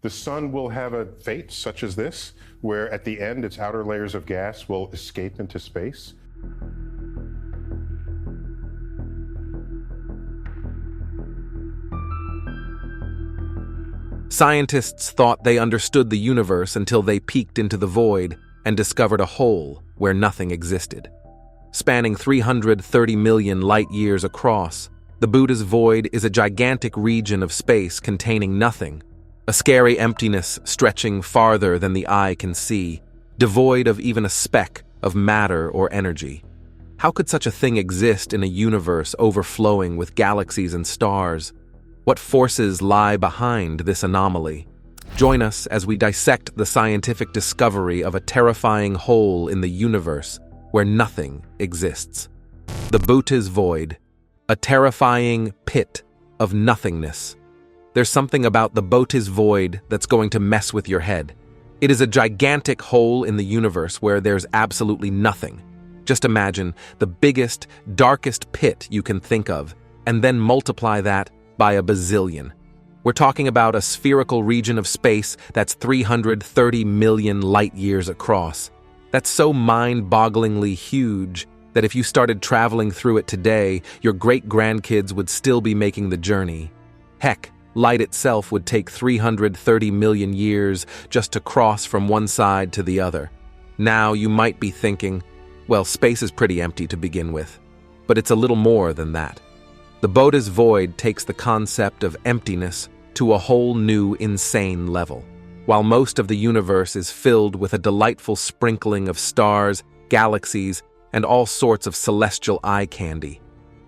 The sun will have a fate such as this, where at the end its outer layers of gas will escape into space. Scientists thought they understood the universe until they peeked into the void and discovered a hole where nothing existed. Spanning 330 million light-years across, the Boötes Void is a gigantic region of space containing nothing, a scary emptiness stretching farther than the eye can see, devoid of even a speck of matter or energy. How could such a thing exist in a universe overflowing with galaxies and stars? What forces lie behind this anomaly? Join us as we dissect the scientific discovery of a terrifying hole in the universe where nothing exists. The Boötes Void, a terrifying pit of nothingness. There's something about the Boötes Void that's going to mess with your head. It is a gigantic hole in the universe where there's absolutely nothing. Just imagine the biggest, darkest pit you can think of, and then multiply that by a bazillion. We're talking about a spherical region of space that's 330 million light-years across. That's so mind-bogglingly huge that if you started traveling through it today, your great-grandkids would still be making the journey. Heck, light itself would take 330 million years just to cross from one side to the other. Now you might be thinking, well, space is pretty empty to begin with. But it's a little more than that. The Boötes Void takes the concept of emptiness to a whole new insane level. While most of the universe is filled with a delightful sprinkling of stars, galaxies, and all sorts of celestial eye candy,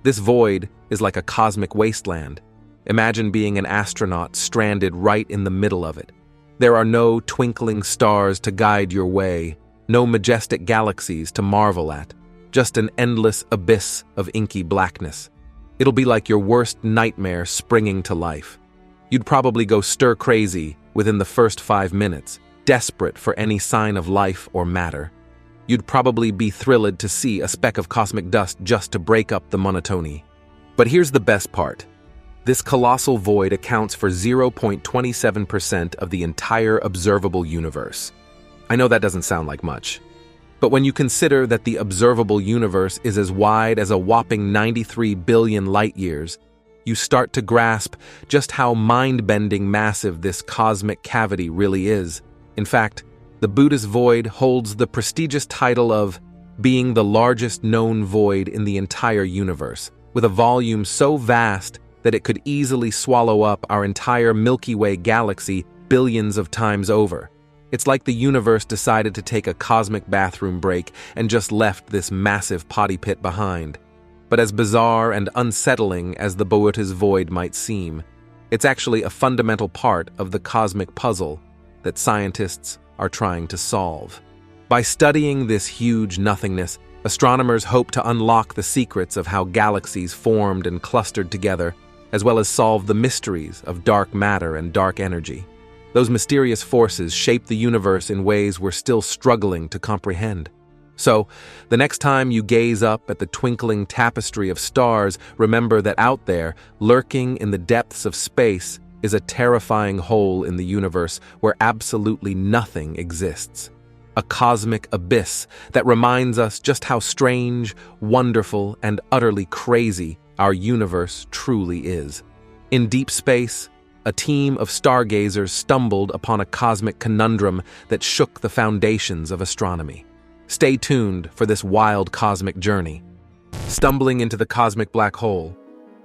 this void is like a cosmic wasteland. Imagine being an astronaut stranded right in the middle of it. There are no twinkling stars to guide your way, no majestic galaxies to marvel at, just an endless abyss of inky blackness. It'll be like your worst nightmare springing to life. You'd probably go stir-crazy within the first 5 minutes, desperate for any sign of life or matter. You'd probably be thrilled to see a speck of cosmic dust just to break up the monotony. But here's the best part. This colossal void accounts for 0.27% of the entire observable universe. I know that doesn't sound like much. But when you consider that the observable universe is as wide as a whopping 93 billion light-years, you start to grasp just how mind-bending massive this cosmic cavity really is. In fact, the Boötes Void holds the prestigious title of being the largest known void in the entire universe, with a volume so vast that it could easily swallow up our entire Milky Way galaxy billions of times over. It's like the universe decided to take a cosmic bathroom break and just left this massive potty pit behind. But as bizarre and unsettling as the Boötes Void might seem, it's actually a fundamental part of the cosmic puzzle that scientists are trying to solve. By studying this huge nothingness, astronomers hope to unlock the secrets of how galaxies formed and clustered together, as well as solve the mysteries of dark matter and dark energy. Those mysterious forces shape the universe in ways we're still struggling to comprehend. So, the next time you gaze up at the twinkling tapestry of stars, remember that out there, lurking in the depths of space, is a terrifying hole in the universe where absolutely nothing exists. A cosmic abyss that reminds us just how strange, wonderful, and utterly crazy our universe truly is. In deep space, a team of stargazers stumbled upon a cosmic conundrum that shook the foundations of astronomy. Stay tuned for this wild cosmic journey. Stumbling into the cosmic black hole.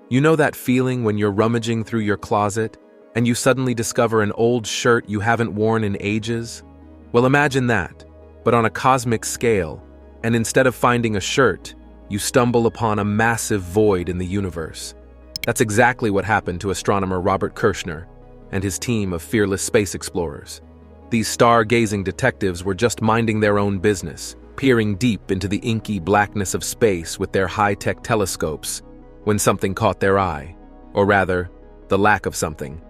You know that feeling when you're rummaging through your closet and you suddenly discover an old shirt you haven't worn in ages? Well, imagine that, but on a cosmic scale, and instead of finding a shirt, you stumble upon a massive void in the universe. That's exactly what happened to astronomer Robert Kirshner and his team of fearless space explorers. These star-gazing detectives were just minding their own business, peering deep into the inky blackness of space with their high-tech telescopes, when something caught their eye, or rather, the lack of something.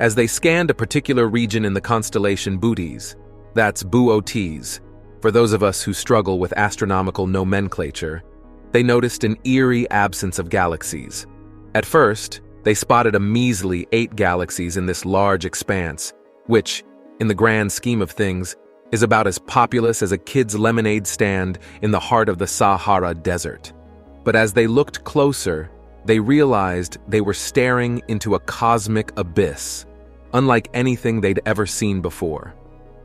As they scanned a particular region in the constellation Boötes, that's Boötes, for those of us who struggle with astronomical nomenclature, they noticed an eerie absence of galaxies. At first, they spotted a measly 8 galaxies in this large expanse, which, in the grand scheme of things, is about as populous as a kid's lemonade stand in the heart of the Sahara Desert. But as they looked closer, they realized they were staring into a cosmic abyss, unlike anything they'd ever seen before.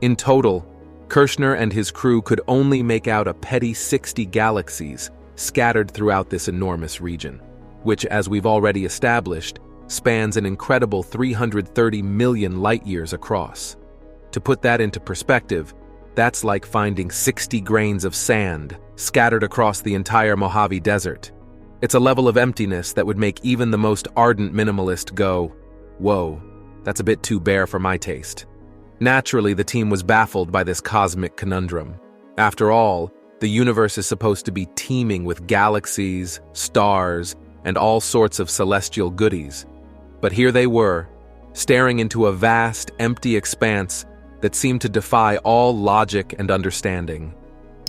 In total, Kirshner and his crew could only make out a petty 60 galaxies scattered throughout this enormous region, which, as we've already established, spans an incredible 330 million light-years across. To put that into perspective, that's like finding 60 grains of sand scattered across the entire Mojave Desert. It's a level of emptiness that would make even the most ardent minimalist go, "Whoa, that's a bit too bare for my taste." Naturally, the team was baffled by this cosmic conundrum. After all, the universe is supposed to be teeming with galaxies, stars, and all sorts of celestial goodies. But here they were, staring into a vast, empty expanse that seemed to defy all logic and understanding.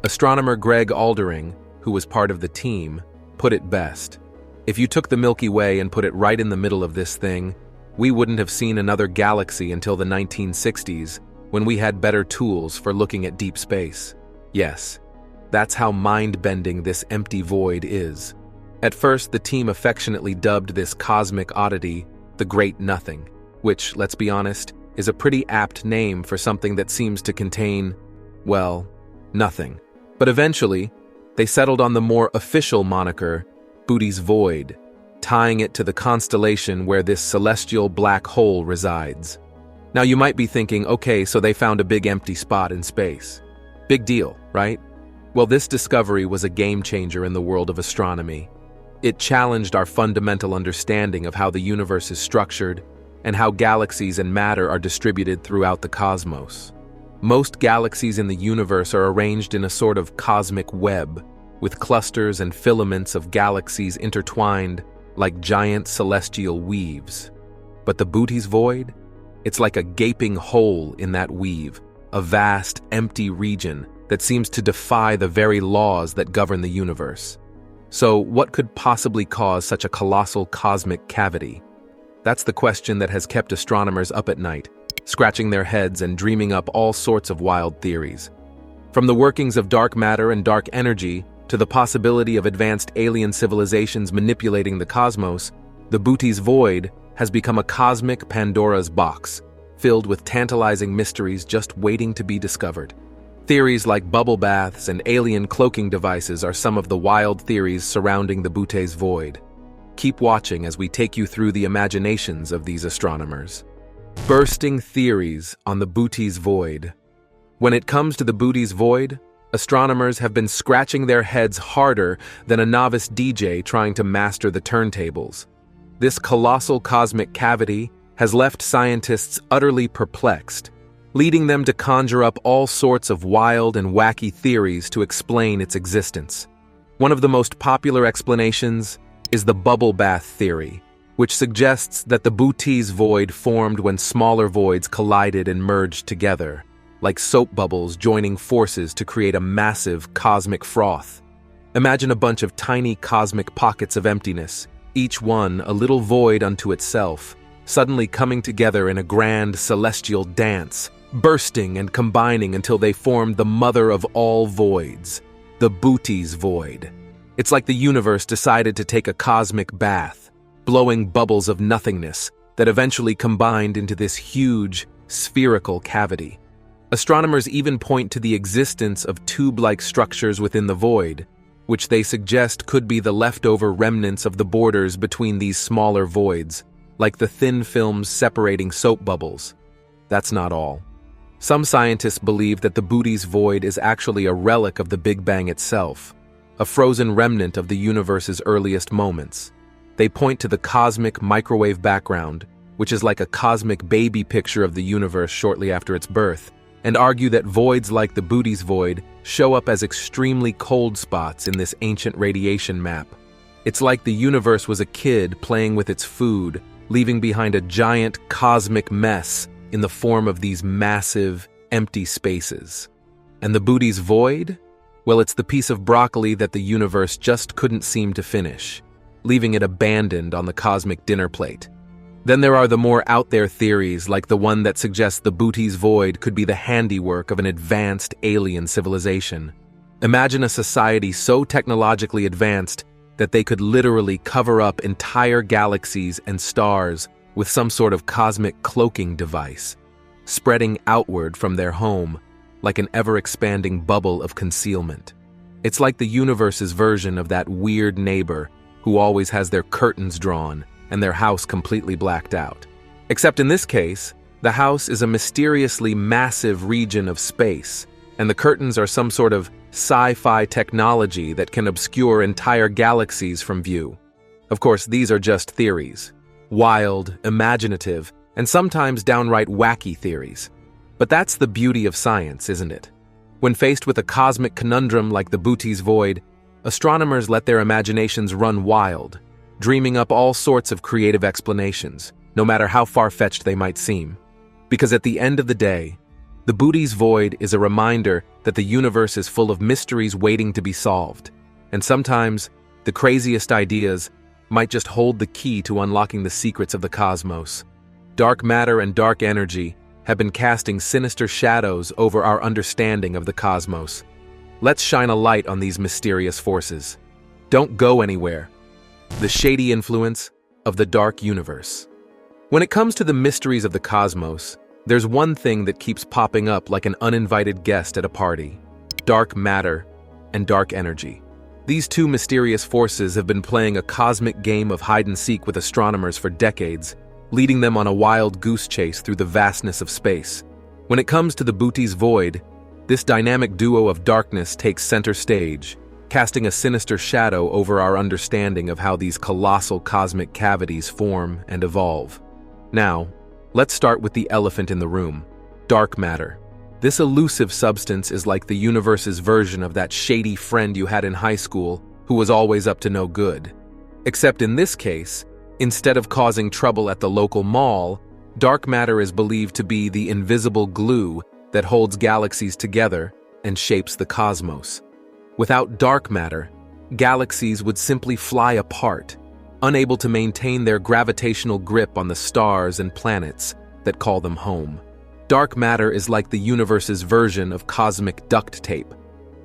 Astronomer Greg Aldering, who was part of the team, put it best. If you took the Milky Way and put it right in the middle of this thing, we wouldn't have seen another galaxy until the 1960s, when we had better tools for looking at deep space. Yes, that's how mind-bending this empty void is. At first, the team affectionately dubbed this cosmic oddity the Great Nothing, which, let's be honest, is a pretty apt name for something that seems to contain, well, nothing. But eventually, they settled on the more official moniker, Boötes Void, tying it to the constellation where this celestial black hole resides. Now you might be thinking, okay, so they found a big empty spot in space. Big deal, right? Well, this discovery was a game changer in the world of astronomy. It challenged our fundamental understanding of how the universe is structured and how galaxies and matter are distributed throughout the cosmos. Most galaxies in the universe are arranged in a sort of cosmic web, with clusters and filaments of galaxies intertwined like giant celestial weaves. But the Boötes Void? It's like a gaping hole in that weave, a vast, empty region that seems to defy the very laws that govern the universe. So, what could possibly cause such a colossal cosmic cavity? That's the question that has kept astronomers up at night, scratching their heads and dreaming up all sorts of wild theories. From the workings of dark matter and dark energy to the possibility of advanced alien civilizations manipulating the cosmos, the Boötes Void has become a cosmic Pandora's box, filled with tantalizing mysteries just waiting to be discovered. Theories like bubble baths and alien cloaking devices are some of the wild theories surrounding the Boötes Void. Keep watching as we take you through the imaginations of these astronomers. Bursting theories on the Boötes Void. When it comes to the Boötes Void, astronomers have been scratching their heads harder than a novice DJ trying to master the turntables. This colossal cosmic cavity has left scientists utterly perplexed, leading them to conjure up all sorts of wild and wacky theories to explain its existence. One of the most popular explanations is the bubble bath theory, which suggests that the Boötes Void formed when smaller voids collided and merged together, like soap bubbles joining forces to create a massive cosmic froth. Imagine a bunch of tiny cosmic pockets of emptiness, each one a little void unto itself, suddenly coming together in a grand celestial dance, bursting and combining until they formed the mother of all voids, the Boötes Void. It's like the universe decided to take a cosmic bath, blowing bubbles of nothingness that eventually combined into this huge, spherical cavity. Astronomers even point to the existence of tube-like structures within the void, which they suggest could be the leftover remnants of the borders between these smaller voids, like the thin films separating soap bubbles. That's not all. Some scientists believe that the Boötes Void is actually a relic of the Big Bang itself, a frozen remnant of the universe's earliest moments. They point to the cosmic microwave background, which is like a cosmic baby picture of the universe shortly after its birth, and argue that voids like the Boötes Void show up as extremely cold spots in this ancient radiation map. It's like the universe was a kid playing with its food, leaving behind a giant cosmic mess in the form of these massive, empty spaces. And the Boötes Void? Well, it's the piece of broccoli that the universe just couldn't seem to finish, leaving it abandoned on the cosmic dinner plate. Then there are the more out-there theories, like the one that suggests the Boötes Void could be the handiwork of an advanced alien civilization. Imagine a society so technologically advanced that they could literally cover up entire galaxies and stars with some sort of cosmic cloaking device, spreading outward from their home like an ever-expanding bubble of concealment. It's like the universe's version of that weird neighbor who always has their curtains drawn and their house completely blacked out. Except in this case, the house is a mysteriously massive region of space, and the curtains are some sort of sci-fi technology that can obscure entire galaxies from view. Of course, these are just theories. Wild, imaginative, and sometimes downright wacky theories. But that's the beauty of science, isn't it? When faced with a cosmic conundrum like the Boötes Void, astronomers let their imaginations run wild, dreaming up all sorts of creative explanations, no matter how far-fetched they might seem. Because at the end of the day, the Boötes Void is a reminder that the universe is full of mysteries waiting to be solved, and sometimes the craziest ideas might just hold the key to unlocking the secrets of the cosmos. Dark matter and dark energy have been casting sinister shadows over our understanding of the cosmos. Let's shine a light on these mysterious forces. Don't go anywhere. The Shady Influence of the Dark Universe. When it comes to the mysteries of the cosmos, there's one thing that keeps popping up like an uninvited guest at a party: dark matter and dark energy. These two mysterious forces have been playing a cosmic game of hide-and-seek with astronomers for decades, leading them on a wild goose chase through the vastness of space. When it comes to the Boötes Void, this dynamic duo of darkness takes center stage, casting a sinister shadow over our understanding of how these colossal cosmic cavities form and evolve. Now, let's start with the elephant in the room: dark matter. This elusive substance is like the universe's version of that shady friend you had in high school who was always up to no good. Except in this case, instead of causing trouble at the local mall, dark matter is believed to be the invisible glue that holds galaxies together and shapes the cosmos. Without dark matter, galaxies would simply fly apart, unable to maintain their gravitational grip on the stars and planets that call them home. Dark matter is like the universe's version of cosmic duct tape,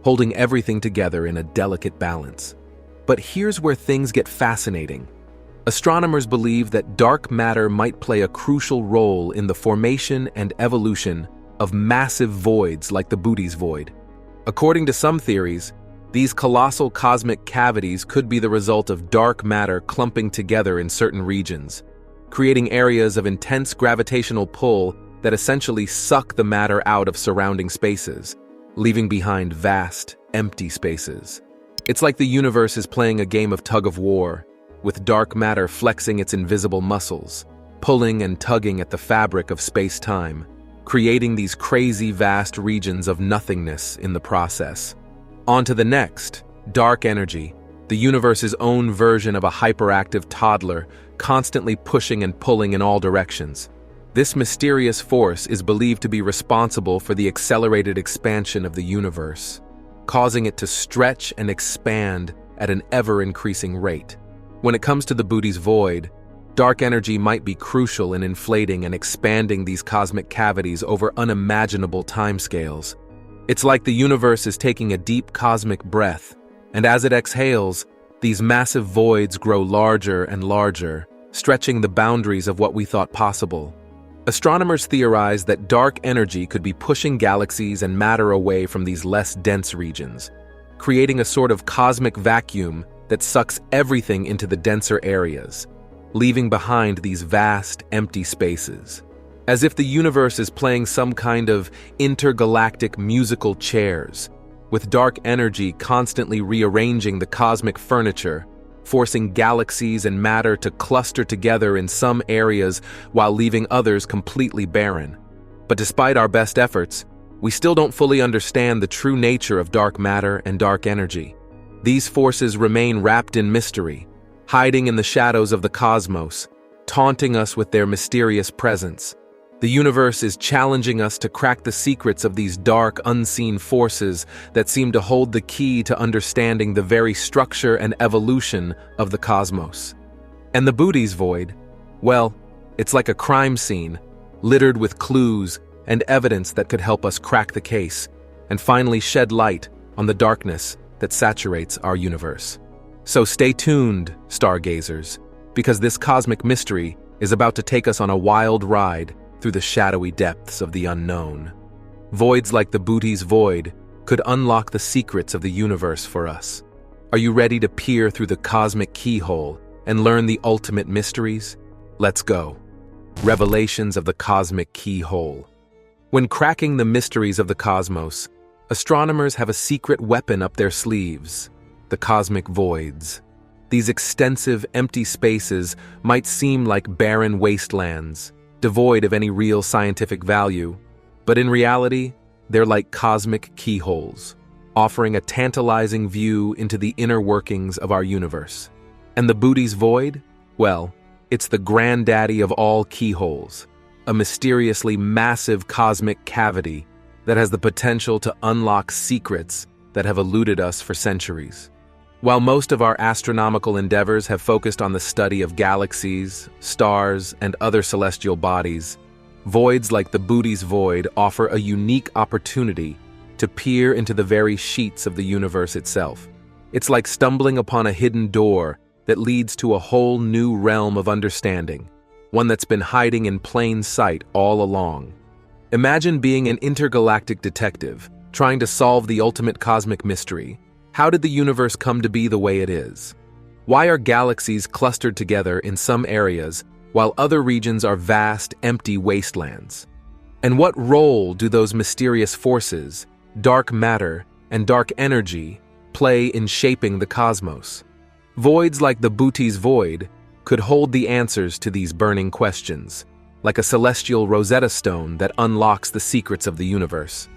holding everything together in a delicate balance. But here's where things get fascinating. Astronomers believe that dark matter might play a crucial role in the formation and evolution of massive voids like the Boötes Void. According to some theories, these colossal cosmic cavities could be the result of dark matter clumping together in certain regions, creating areas of intense gravitational pull that essentially suck the matter out of surrounding spaces, leaving behind vast, empty spaces. It's like the universe is playing a game of tug-of-war, with dark matter flexing its invisible muscles, pulling and tugging at the fabric of space-time, creating these crazy vast regions of nothingness in the process. On to the next, dark energy, the universe's own version of a hyperactive toddler, constantly pushing and pulling in all directions. This mysterious force is believed to be responsible for the accelerated expansion of the universe, causing it to stretch and expand at an ever-increasing rate. When it comes to the Boötes Void, dark energy might be crucial in inflating and expanding these cosmic cavities over unimaginable timescales. It's like the universe is taking a deep cosmic breath, and as it exhales, these massive voids grow larger and larger, stretching the boundaries of what we thought possible. Astronomers theorize that dark energy could be pushing galaxies and matter away from these less dense regions, creating a sort of cosmic vacuum that sucks everything into the denser areas, leaving behind these vast, empty spaces. As if the universe is playing some kind of intergalactic musical chairs, with dark energy constantly rearranging the cosmic furniture, forcing galaxies and matter to cluster together in some areas while leaving others completely barren. But despite our best efforts, we still don't fully understand the true nature of dark matter and dark energy. These forces remain wrapped in mystery, hiding in the shadows of the cosmos, taunting us with their mysterious presence. The universe is challenging us to crack the secrets of these dark, unseen forces that seem to hold the key to understanding the very structure and evolution of the cosmos. And the Boötes Void, well, It's like a crime scene, littered with clues and evidence that could help us crack the case and finally shed light on the darkness that saturates our universe. So stay tuned, stargazers, because this cosmic mystery is about to take us on a wild ride through the shadowy depths of the unknown. Voids like the Boötes Void could unlock the secrets of the universe for us. Are you ready to peer through the cosmic keyhole and learn the ultimate mysteries? Let's go. Revelations of the cosmic keyhole. When cracking the mysteries of the cosmos, astronomers have a secret weapon up their sleeves: the cosmic voids. These extensive, empty spaces might seem like barren wastelands, devoid of any real scientific value, but in reality, they're like cosmic keyholes, offering a tantalizing view into the inner workings of our universe. And the Boötes Void? Well, it's the granddaddy of all keyholes, a mysteriously massive cosmic cavity that has the potential to unlock secrets that have eluded us for centuries. While most of our astronomical endeavors have focused on the study of galaxies, stars, and other celestial bodies, voids like the Boötes Void offer a unique opportunity to peer into the very sheets of the universe itself. It's like stumbling upon a hidden door that leads to a whole new realm of understanding, one that's been hiding in plain sight all along. Imagine being an intergalactic detective, trying to solve the ultimate cosmic mystery. How did the universe come to be the way it is? Why are galaxies clustered together in some areas while other regions are vast, empty wastelands? And what role do those mysterious forces, dark matter and dark energy, play in shaping the cosmos? Voids like the Boötes Void could hold the answers to these burning questions, like a celestial Rosetta Stone that unlocks the secrets of the universe.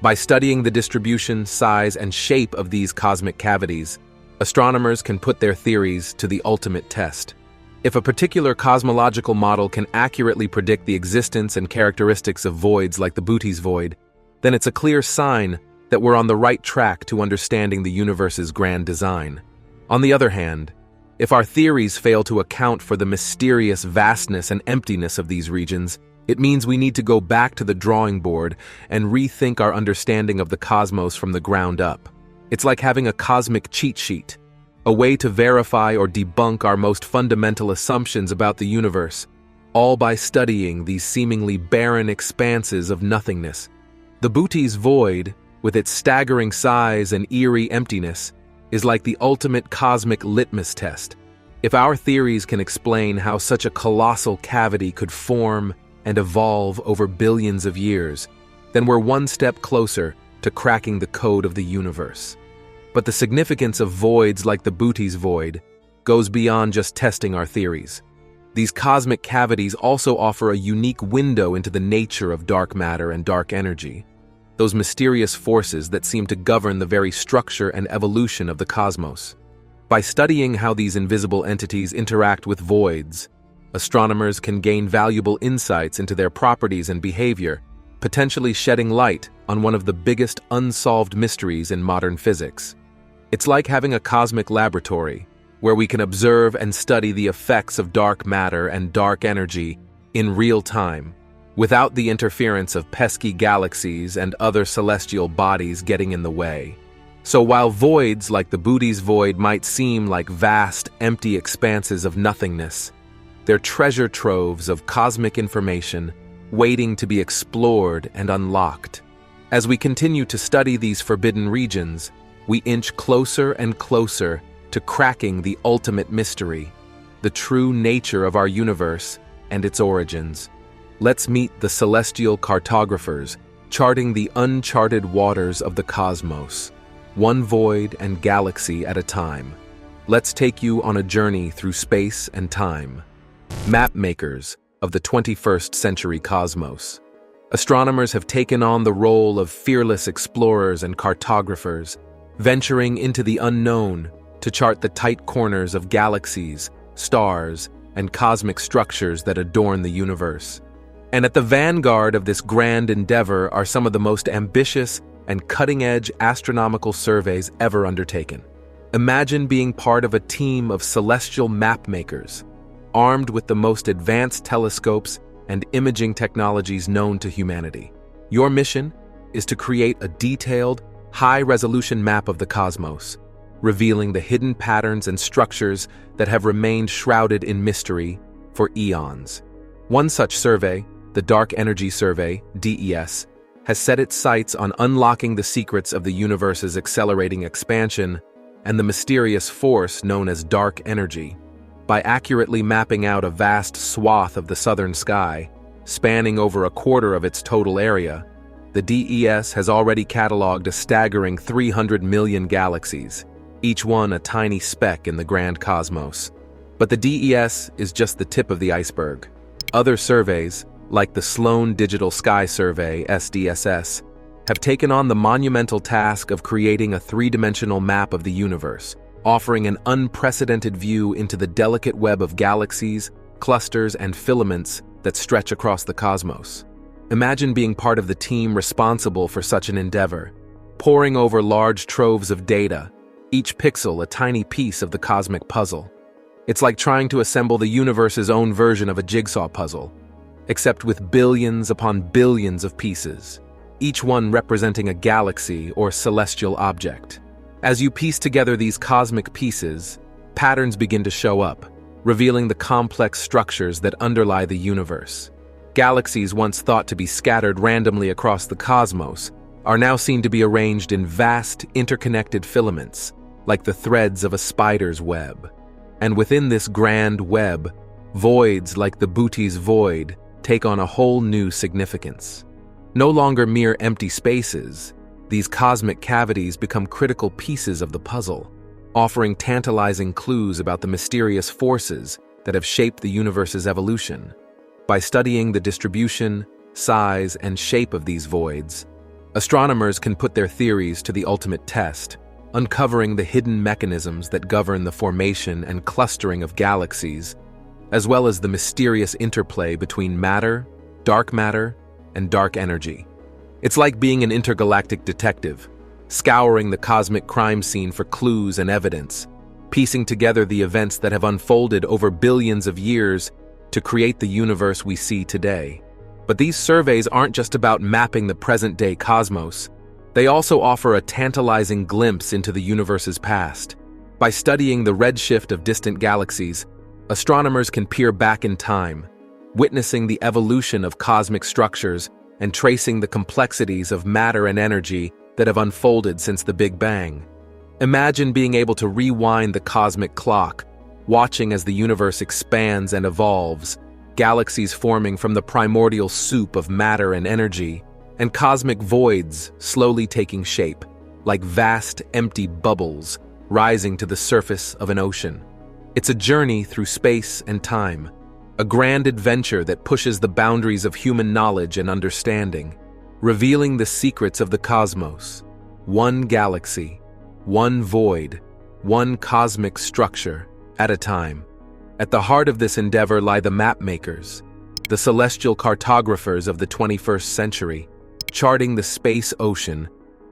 By studying the distribution, size, and shape of these cosmic cavities, astronomers can put their theories to the ultimate test. If a particular cosmological model can accurately predict the existence and characteristics of voids like the Boötes Void, then it's a clear sign that we're on the right track to understanding the universe's grand design. On the other hand, if our theories fail to account for the mysterious vastness and emptiness of these regions, it means we need to go back to the drawing board and rethink our understanding of the cosmos from the ground up. It's like having a cosmic cheat sheet, a way to verify or debunk our most fundamental assumptions about the universe, all by studying these seemingly barren expanses of nothingness. The Boötes Void, with its staggering size and eerie emptiness, is like the ultimate cosmic litmus test. If our theories can explain how such a colossal cavity could form and evolve over billions of years, then we're one step closer to cracking the code of the universe. But the significance of voids like the Boötes Void goes beyond just testing our theories. These cosmic cavities also offer a unique window into the nature of dark matter and dark energy, those mysterious forces that seem to govern the very structure and evolution of the cosmos. By studying how these invisible entities interact with voids, astronomers can gain valuable insights into their properties and behavior, potentially shedding light on one of the biggest unsolved mysteries in modern physics. It's like having a cosmic laboratory, where we can observe and study the effects of dark matter and dark energy in real time, without the interference of pesky galaxies and other celestial bodies getting in the way. So while voids like the Boötes Void might seem like vast, empty expanses of nothingness, they're treasure troves of cosmic information waiting to be explored and unlocked. As we continue to study these forbidden regions, we inch closer and closer to cracking the ultimate mystery, the true nature of our universe and its origins. Let's meet the celestial cartographers, charting the uncharted waters of the cosmos, one void and galaxy at a time. Let's take you on a journey through space and time. Mapmakers of the 21st century cosmos. Astronomers have taken on the role of fearless explorers and cartographers, venturing into the unknown to chart the tight corners of galaxies, stars, and cosmic structures that adorn the universe. And at the vanguard of this grand endeavor are some of the most ambitious and cutting-edge astronomical surveys ever undertaken. Imagine being part of a team of celestial mapmakers, armed with the most advanced telescopes and imaging technologies known to humanity. Your mission is to create a detailed, high-resolution map of the cosmos, revealing the hidden patterns and structures that have remained shrouded in mystery for eons. One such survey, the Dark Energy Survey, DES, has set its sights on unlocking the secrets of the universe's accelerating expansion and the mysterious force known as dark energy. By accurately mapping out a vast swath of the southern sky, spanning over a quarter of its total area, the DES has already cataloged a staggering 300 million galaxies, each one a tiny speck in the grand cosmos. But the DES is just the tip of the iceberg. Other surveys, like the Sloan Digital Sky Survey, SDSS, have taken on the monumental task of creating a three-dimensional map of the universe, offering an unprecedented view into the delicate web of galaxies, clusters, and filaments that stretch across the cosmos. Imagine being part of the team responsible for such an endeavor, poring over large troves of data, each pixel a tiny piece of the cosmic puzzle. It's like trying to assemble the universe's own version of a jigsaw puzzle, except with billions upon billions of pieces, each one representing a galaxy or celestial object. As you piece together these cosmic pieces, patterns begin to show up, revealing the complex structures that underlie the universe. Galaxies once thought to be scattered randomly across the cosmos are now seen to be arranged in vast, interconnected filaments, like the threads of a spider's web. And within this grand web, voids like the Boötes Void take on a whole new significance. No longer mere empty spaces, these cosmic cavities become critical pieces of the puzzle, offering tantalizing clues about the mysterious forces that have shaped the universe's evolution. By studying the distribution, size, and shape of these voids, astronomers can put their theories to the ultimate test, uncovering the hidden mechanisms that govern the formation and clustering of galaxies, as well as the mysterious interplay between matter, and dark energy. It's like being an intergalactic detective, scouring the cosmic crime scene for clues and evidence, piecing together the events that have unfolded over billions of years to create the universe we see today. But these surveys aren't just about mapping the present-day cosmos. They also offer a tantalizing glimpse into the universe's past. By studying the redshift of distant galaxies, astronomers can peer back in time, witnessing the evolution of cosmic structures and tracing the complexities of matter and energy that have unfolded since the Big Bang. Imagine being able to rewind the cosmic clock, watching as the universe expands and evolves, galaxies forming from the primordial soup of matter and energy, and cosmic voids slowly taking shape, like vast, empty bubbles rising to the surface of an ocean. It's a journey through space and time, a grand adventure that pushes the boundaries of human knowledge and understanding, revealing the secrets of the cosmos. One galaxy, one void, one cosmic structure at a time. At the heart of this endeavor lie the Mapmakers, the celestial cartographers of the 21st century, charting the space ocean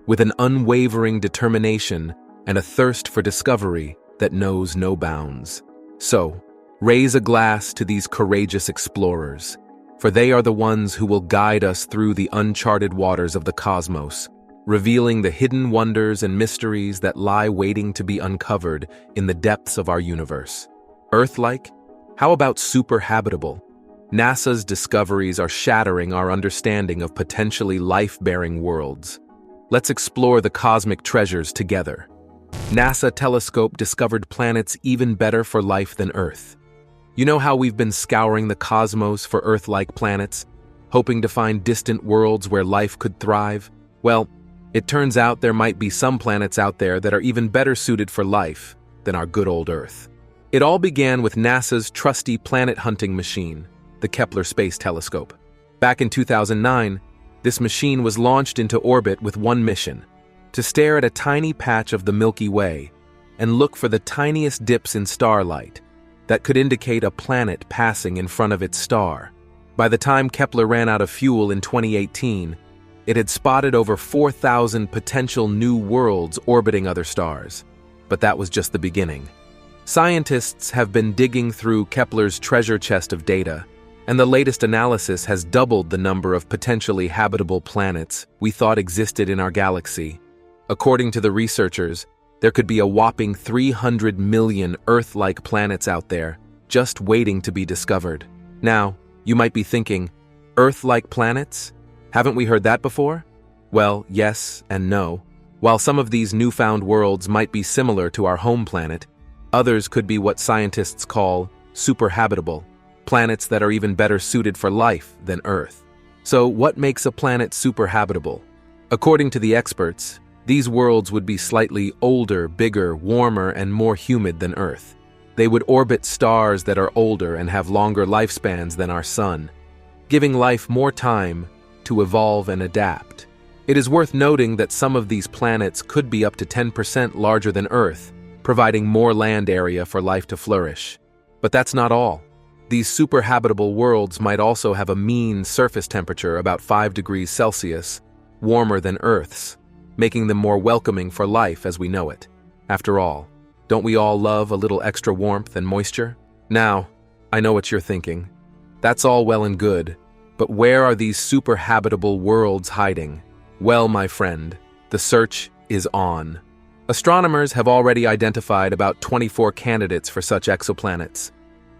with an unwavering determination and a thirst for discovery that knows no bounds. So, raise a glass to these courageous explorers, for they are the ones who will guide us through the uncharted waters of the cosmos, revealing the hidden wonders and mysteries that lie waiting to be uncovered in the depths of our universe. Earth-like? How about super-habitable? NASA's discoveries are shattering our understanding of potentially life-bearing worlds. Let's explore the cosmic treasures together. NASA telescope discovered planets even better for life than Earth. You know how we've been scouring the cosmos for Earth-like planets, hoping to find distant worlds where life could thrive? Well, it turns out there might be some planets out there that are even better suited for life than our good old Earth. It all began with NASA's trusty planet-hunting machine, the Kepler Space Telescope. Back in 2009, this machine was launched into orbit with one mission: to stare at a tiny patch of the Milky Way and look for the tiniest dips in starlight that could indicate a planet passing in front of its star. By the time Kepler ran out of fuel in 2018, it had spotted over 4,000 potential new worlds orbiting other stars. But that was just the beginning. Scientists have been digging through Kepler's treasure chest of data, and the latest analysis has doubled the number of potentially habitable planets we thought existed in our galaxy. According to the researchers, there could be a whopping 300 million Earth-like planets out there, just waiting to be discovered. Now, you might be thinking, Earth-like planets? Haven't we heard that before? Well, yes and no. While some of these newfound worlds might be similar to our home planet, others could be what scientists call superhabitable, planets that are even better suited for life than Earth. So, what makes a planet superhabitable? According to the experts, these worlds would be slightly older, bigger, warmer, and more humid than Earth. They would orbit stars that are older and have longer lifespans than our Sun, giving life more time to evolve and adapt. It is worth noting that some of these planets could be up to 10% larger than Earth, providing more land area for life to flourish. But that's not all. These superhabitable worlds might also have a mean surface temperature about 5 degrees Celsius, warmer than Earth's, making them more welcoming for life as we know it. After all, don't we all love a little extra warmth and moisture? Now, I know what you're thinking. That's all well and good, but where are these superhabitable worlds hiding? Well, my friend, the search is on. Astronomers have already identified about 24 candidates for such exoplanets,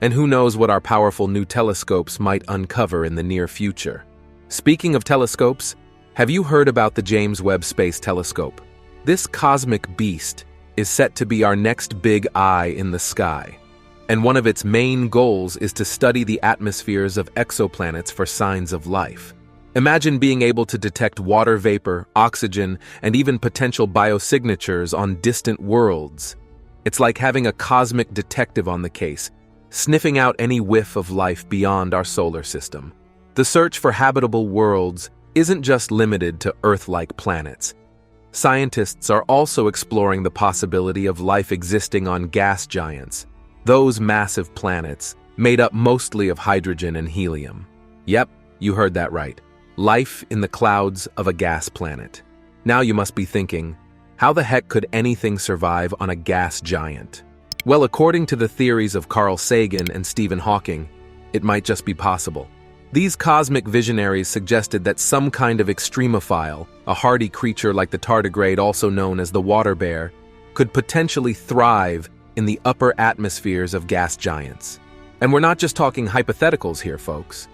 and who knows what our powerful new telescopes might uncover in the near future. Speaking of telescopes, have you heard about the James Webb Space Telescope? This cosmic beast is set to be our next big eye in the sky, and one of its main goals is to study the atmospheres of exoplanets for signs of life. Imagine being able to detect water vapor, oxygen, and even potential biosignatures on distant worlds. It's like having a cosmic detective on the case, sniffing out any whiff of life beyond our solar system. The search for habitable worlds isn't just limited to Earth-like planets. Scientists are also exploring the possibility of life existing on gas giants, those massive planets made up mostly of hydrogen and helium. Yep, you heard that right. Life in the clouds of a gas planet. Now you must be thinking, how the heck could anything survive on a gas giant? Well, according to the theories of Carl Sagan and Stephen Hawking, it might just be possible. These cosmic visionaries suggested that some kind of extremophile, a hardy creature like the tardigrade also known as the water bear, could potentially thrive in the upper atmospheres of gas giants. And we're not just talking hypotheticals here, folks.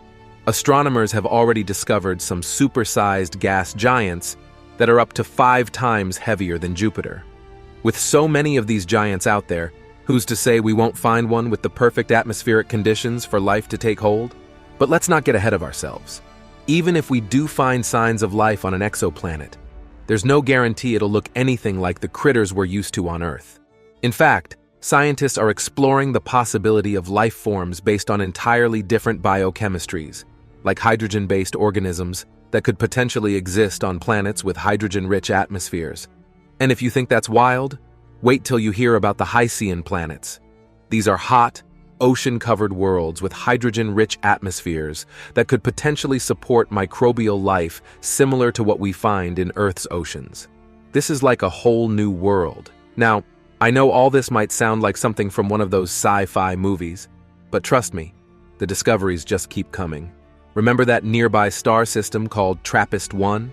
Astronomers have already discovered some supersized gas giants that are up to 5 times heavier than Jupiter. With so many of these giants out there, who's to say we won't find one with the perfect atmospheric conditions for life to take hold? But let's not get ahead of ourselves. Even if we do find signs of life on an exoplanet, there's no guarantee it'll look anything like the critters we're used to on Earth. In fact, scientists are exploring the possibility of life forms based on entirely different biochemistries, like hydrogen-based organisms that could potentially exist on planets with hydrogen-rich atmospheres. And if you think that's wild, wait till you hear about the Hycean planets. These are hot, ocean-covered worlds with hydrogen-rich atmospheres that could potentially support microbial life similar to what we find in Earth's oceans. This is like a whole new world. Now, I know all this might sound like something from one of those sci-fi movies, but trust me, the discoveries just keep coming. Remember that nearby star system called TRAPPIST-1?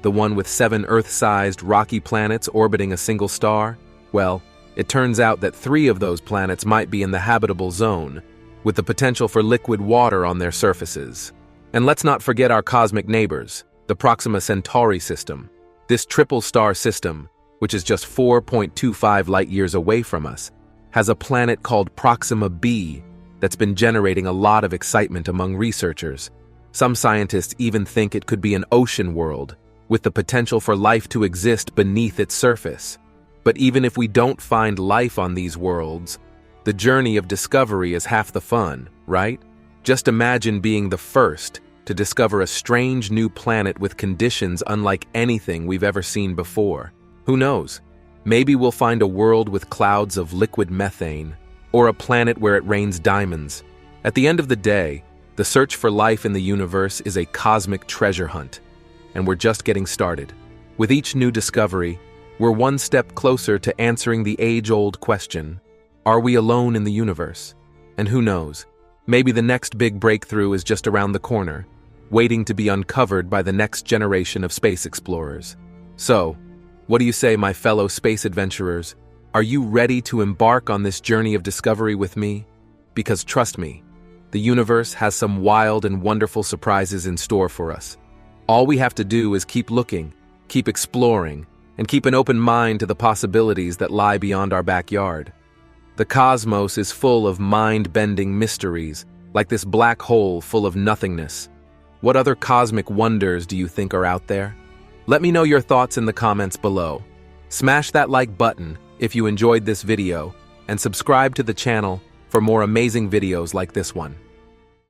The one with 7 Earth-sized rocky planets orbiting a single star? Well, it turns out that 3 of those planets might be in the habitable zone, with the potential for liquid water on their surfaces. And let's not forget our cosmic neighbors, the Proxima Centauri system. This triple-star system, which is just 4.25 light-years away from us, has a planet called Proxima b that's been generating a lot of excitement among researchers. Some scientists even think it could be an ocean world, with the potential for life to exist beneath its surface. But even if we don't find life on these worlds, the journey of discovery is half the fun, right? Just imagine being the first to discover a strange new planet with conditions unlike anything we've ever seen before. Who knows? Maybe we'll find a world with clouds of liquid methane, or a planet where it rains diamonds. At the end of the day, the search for life in the universe is a cosmic treasure hunt, and we're just getting started. With each new discovery, we're one step closer to answering the age-old question, Are we alone in the universe? And who knows, maybe the next big breakthrough is just around the corner, waiting to be uncovered by the next generation of space explorers. So, what do you say, my fellow space adventurers? Are you ready to embark on this journey of discovery with me? Because trust me, the universe has some wild and wonderful surprises in store for us. All we have to do is keep looking, keep exploring, and keep an open mind to the possibilities that lie beyond our backyard. The cosmos is full of mind-bending mysteries, like this black hole full of nothingness. What other cosmic wonders do you think are out there? Let me know your thoughts in the comments below. Smash that like button if you enjoyed this video, and subscribe to the channel for more amazing videos like this one.